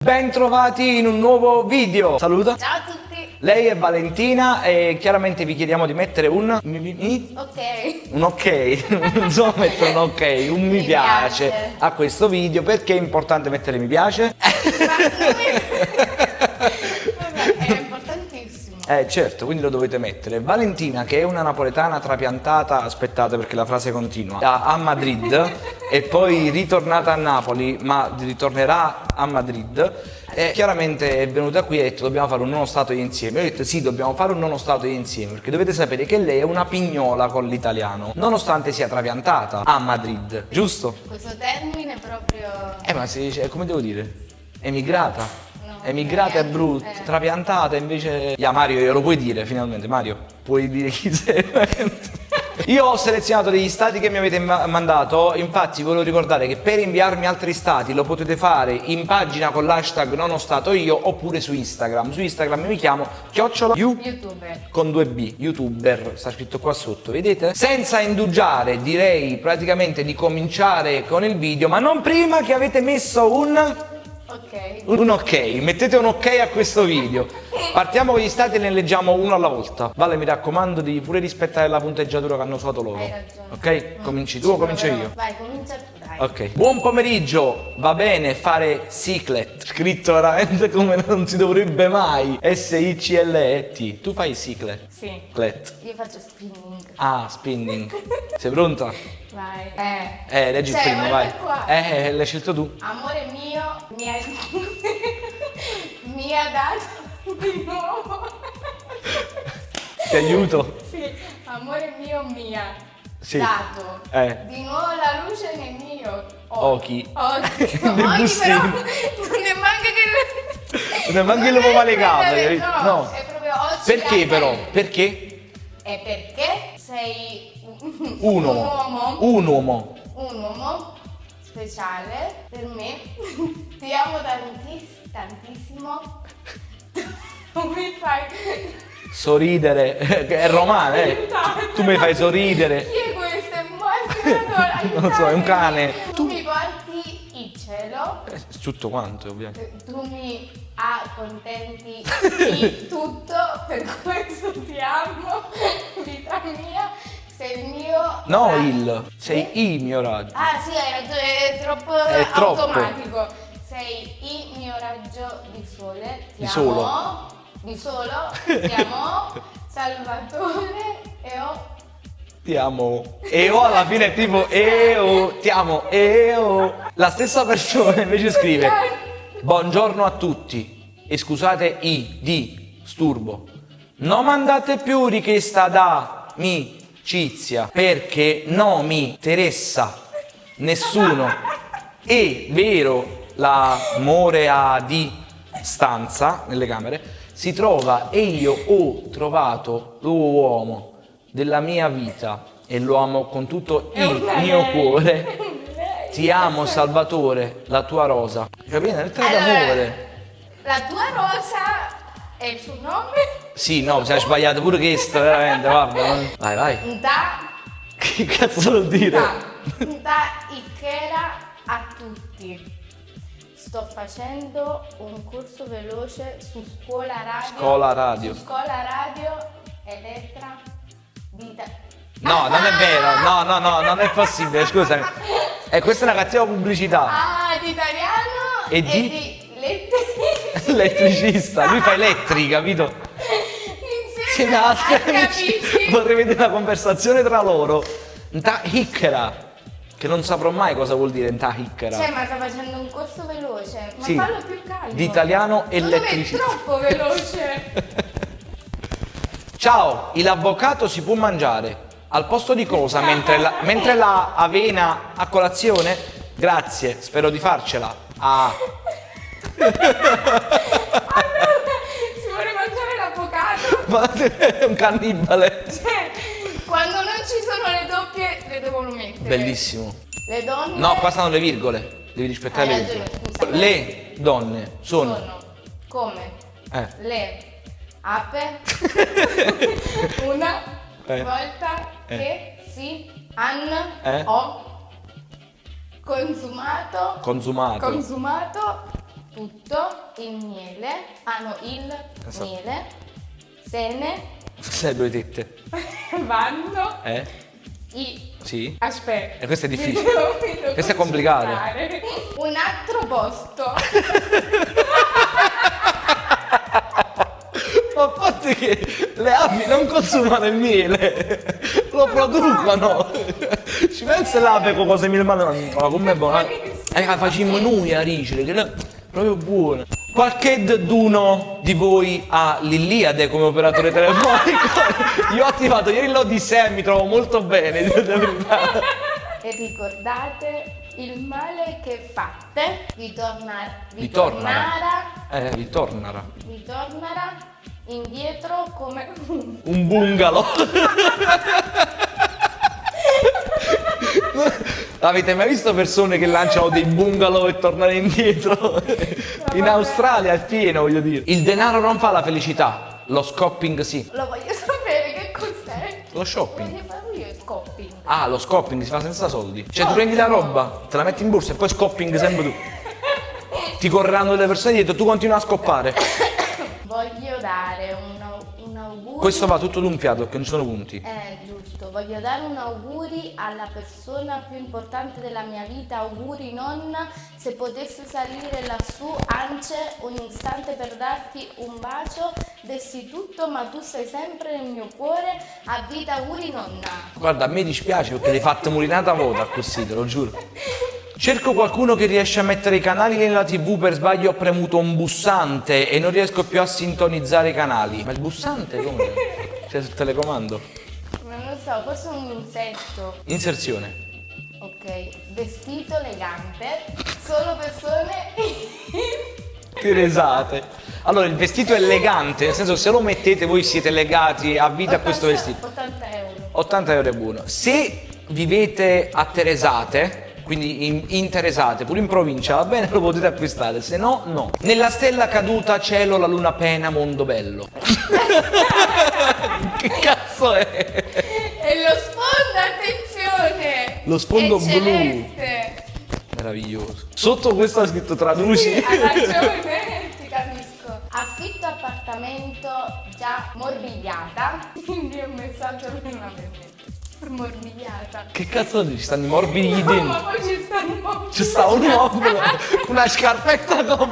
Ben trovati in un nuovo video. Saluta. Ciao a tutti. Lei è Valentina e chiaramente vi chiediamo di mettere un Ok. ok, non so mettere un ok, un mi piace a questo video. Perché è importante mettere mi piace? Vabbè, è importantissimo. Certo, quindi lo dovete mettere. Valentina, che è una napoletana trapiantata, aspettate perché la frase continua, a Madrid e poi ritornata a Napoli, ma ritornerà a Madrid. E chiaramente è venuta qui e ha detto dobbiamo fare un nono stato insieme. Io ho detto sì, dobbiamo fare un nono stato insieme perché dovete sapere che lei è una pignola con l'italiano, nonostante sia trapiantata a Madrid, giusto? Questo termine è proprio... Ma si dice, come devo dire? Emigrata? No, Emigrata è brutto, trapiantata invece... Mario, glielo puoi dire finalmente, Mario? Puoi dire chi sei? Io ho selezionato degli stati che mi avete mandato, infatti volevo ricordare che per inviarmi altri stati lo potete fare in pagina con l'hashtag nonostatoio oppure su Instagram. Su Instagram mi chiamo YouTuber. con 2B, YouTuber, sta scritto qua sotto, vedete? Senza indugiare direi praticamente di cominciare con il video, ma non prima che avete messo un ok, mettete un ok a questo video. Partiamo con gli stati e ne leggiamo uno alla volta. Vale, mi raccomando di pure rispettare la punteggiatura che hanno usato loro. Hai ragione. Ok? Cominci tu o comincio io? Vai, comincia tu, dai. Ok. Buon pomeriggio, va bene fare cyclet, scritto veramente come non si dovrebbe mai. S-I-C-L-E-T. Tu fai cyclet? Sì. Clet. Io faccio spinning. Ah, spinning. Sei pronta? Vai. Leggi il Cioè, primo, vai. guarda qua. L'hai scelto tu. Amore mio, mi ha dato di nuovo. Ti aiuto. Sì, amore mio, mi ha Sì. dato di nuovo la luce nei miei occhi. Occhi. Nel Occhi bustino. però non è manca che... Non è manco il uomo legato. No, è proprio occhi. Perché però? Perché? È perché sei Un uomo speciale per me. Ti amo tantissimo. Non mi fai Sorridere. È romano, Tu mi fai sorridere. Chi è questo? È morto. Non so, è un cane. Tu mi porti il cielo. Tutto quanto, ovviamente. Tu mi accontenti di tutto, per questo ti amo, vita mia, sei il mio... No, sei il mio raggio. Ah sì, hai ragione, è troppo automatico. Sei il mio raggio di sole, ti amo. Di solo, ti amo, Salvatore e ho... Ti amo. E o alla fine è tipo ti amo. La stessa persona invece scrive buongiorno a tutti e scusate di sturbo. Non mandate più richiesta da amicizia perché non mi interessa nessuno. È vero l'amore a distanza nelle camere si trova e io ho trovato l'uomo della mia vita e lo amo con tutto il mio cuore. Ti amo Salvatore, la tua rosa. Capito? Lettera d'amore. La tua rosa è il suo nome? Sì, no, si è sbagliato pure questo, veramente, guarda. Vai. Che cazzo vuol dire? Da Ikera a tutti. Sto facendo un corso veloce su Scuola Radio. Su Scuola Radio Elettra di No, non è vero, no, non è possibile, scusami. Questa è una cattiva pubblicità. Ah, di italiano e di elettricista. Lui fa elettrica, capito? Insieme agli amici. Vorrei vedere una conversazione tra loro. Nta hickera. Che non saprò mai cosa vuol dire nta hickera. Cioè, ma sta facendo un corso veloce. Ma sì, fallo più calmo. Di italiano elettricista. Non è troppo veloce. Ciao, l'avvocato si può mangiare al posto di cosa mentre la avena a colazione? Grazie, spero di farcela. Allora, si vuole mangiare l'avvocato? Ma è un cannibale. Cioè, quando non ci sono le doppie, le devono mettere. Bellissimo. Le donne... No, qua stanno le virgole. Devi rispettare le virgole. Le donne sono come le ape una volta che si hanno consumato tutto il miele, il Esatto. miele, sene, Sai due tette. vanno, i... Sì? Aspetta. E questo è difficile. Mi devo Questo è complicato. concentrare. Un altro posto. Ma a parte che le api non consumano il miele, lo producono. Ci pensa l'ape con cose mille mani, ma com'è buona? Facciamo noi a ricere, che è proprio buona. Qualche d'uno di voi ha l'Iliade come operatore telefonico? Io ho attivato ieri l'Odissea e mi trovo molto bene, devo dire la verità. E ricordate, il male che fate vi Ritornara. tornerà indietro come Un bungalow. Avete mai visto persone che lanciano dei bungalow e tornano indietro? In Australia è pieno, voglio dire. Il denaro non fa la felicità, lo shopping sì. Lo voglio sapere che cos'è. Lo shopping. Voglio fare io il shopping. Ah, lo shopping si fa senza soldi. Cioè tu prendi la roba, te la metti in borsa e poi shopping sempre tu. Ti correranno delle persone dietro, tu continui a scoppare. Voglio dare un augurio. Questo va tutto d'un fiato perché non ci sono punti. Giusto, voglio dare un auguri alla persona più importante della mia vita. Auguri nonna, se potessi salire lassù, ance, un istante per darti un bacio, dessi tutto, ma tu sei sempre nel mio cuore. A vita, auguri nonna. Guarda, a me dispiace perché l'hai fatta murinata vuota così, te lo giuro. Cerco qualcuno che riesce a mettere i canali nella TV, per sbaglio ho premuto un bussante e non riesco più a sintonizzare i canali. Ma il bussante come? C'è sul telecomando. Non lo so, forse un insetto. Inserzione. Ok, vestito elegante, solo persone. Che risate. Allora, il vestito è elegante, nel senso che se lo mettete voi siete legati a vita a questo vestito. 80 euro. 80 euro è buono. Se vivete a Teresate, quindi in Teresate, pure in provincia, va bene, lo potete acquistare, se no, no. Nella stella caduta, cielo, la luna piena, mondo bello. Che cazzo è? E lo sfondo, attenzione! Lo sfondo è blu. celeste. Meraviglioso. Sotto questo ha scritto traduci. Hai ragione, ti capisco. Affitto appartamento già morbigliata. Quindi un messaggio per una vendetta. Morbigliata. Che cazzo dici? Stanno i morbidi lì Ma dentro. poi ci stanno C'è sta un uomo, una scarpetta con...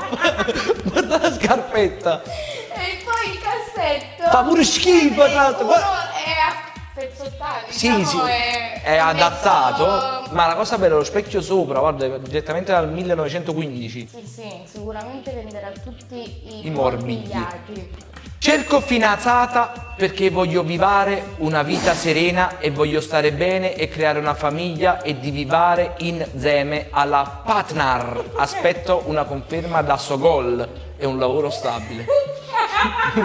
Guarda la scarpetta. E poi il cassetto. Fa pure schifo, tra l'altro. Uno è appezzottato. Sì, diciamo, sì, è messo- adattato, ma la cosa bella è lo specchio sopra, guarda, direttamente dal 1915. Sì, sicuramente venderà tutti i I morbidi. morbigliati. Cerco fidanzata perché voglio vivere una vita serena e voglio stare bene e creare una famiglia e di vivere insieme alla partner. Aspetto una conferma da Sogol, è un lavoro stabile.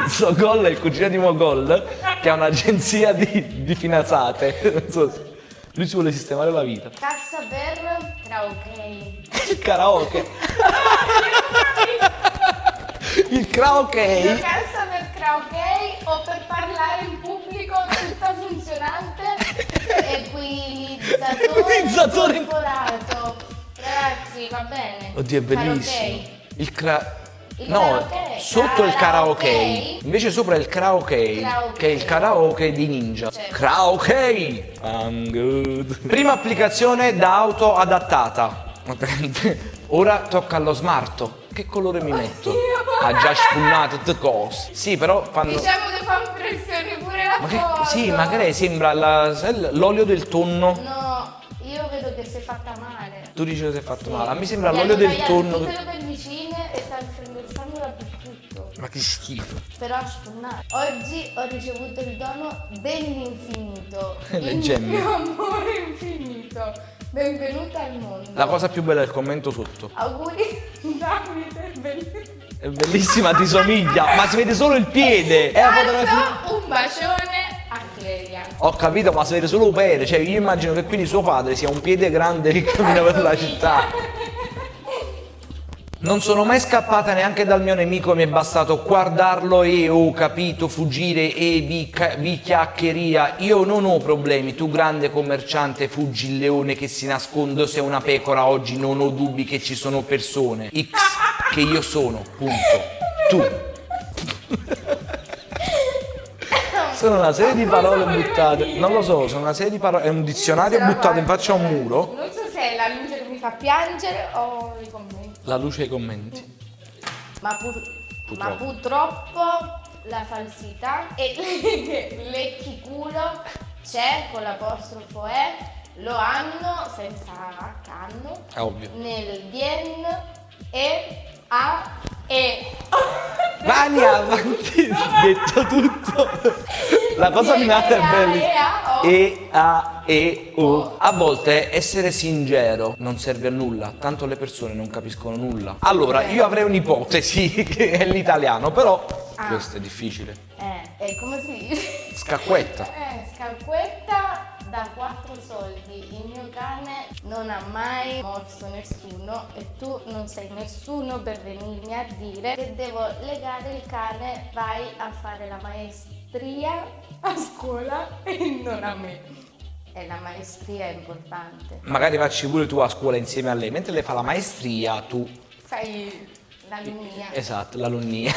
Sogol è il cugino di Mogol, che ha un'agenzia di fidanzate. Non so se- lui si vuole sistemare la vita. Cassa per karaoke. Il karaoke. Il karaoke. Cassa per karaoke o per parlare in pubblico tutta funzionante. Equilizzatore incorporato. Ragazzi, va bene. Oddio, è bellissimo. No, karaoke. sotto il karaoke. Karaoke. Invece sopra è il karaoke, Karaoke. che è il karaoke di Ninja. Certo. Karaoke. I'm good. Prima applicazione da auto adattata. Ora tocca allo smarto. Che colore mi metto? Ha già spunnato tutte cose. Sì, però fanno... Diciamo che fa impressione pure la Ma che... foto. Sì, magari sembra l'olio del tonno. No, io vedo che si è fatta male. Tu dici che si è fatto male. A me Gli sembra hanno l'olio del tagliato tonno. tutte le pellicine e sta uscendo il sangue dappertutto. Ma che schifo. Però ha spunnato. Oggi ho ricevuto il dono dell'infinito. Le il gemme. mio amore infinito. Benvenuta al mondo. La cosa più bella è il commento sotto. Auguri Davide, bellissimo. È bellissima, ti somiglia, ma si vede solo il piede. È la fotografia. Tanto un bacione a Clelia. Ho capito, ma si vede solo un piede. Cioè, io immagino che quindi suo padre sia un piede grande che cammina per la città. Non sono mai scappata neanche dal mio nemico, mi è bastato guardarlo e ho capito fuggire e vi chiacchieria. Io non ho problemi, tu grande commerciante fuggi il leone che si nasconde, sei una pecora, oggi non ho dubbi che ci sono persone. X che io sono, punto. Tu. Sono una serie di parole buttate, non lo so, sono una serie di parole, è un dizionario buttato in faccia a un muro. Non so se è la luce che mi fa piangere o i commenti. La luce ai commenti. Ma purtroppo la falsità e l'ecchiculo c'è con l'apostrofo lo hanno senza H hanno È ovvio. nel bien e a e. Vai avanti, detto tutto. La cosa finale è bella. E, a, e, o. A volte essere sincero non serve a nulla, tanto le persone non capiscono nulla. Allora, io avrei un'ipotesi, che è l'italiano, però questo è difficile. Come si dice? Scacquetta. Scacquetta da 4 soldi. Il mio cane non ha mai morso nessuno e tu non sei nessuno per venirmi a dire che devo legare il cane, vai a fare la maestria a scuola e non a me. E la maestria è importante. Magari facci pure tu a scuola insieme a lei, mentre lei fa la maestria, tu Fai l'alunnia. esatto, l'alunnia.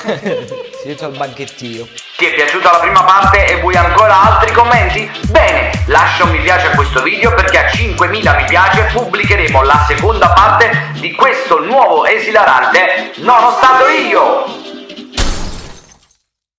Si dice al banchettino. Ti è piaciuta la prima parte e vuoi ancora altri commenti? Bene, lascia un mi piace a questo video perché a 5.000 mi piace pubblicheremo la seconda parte di questo nuovo esilarante Non ho stato io!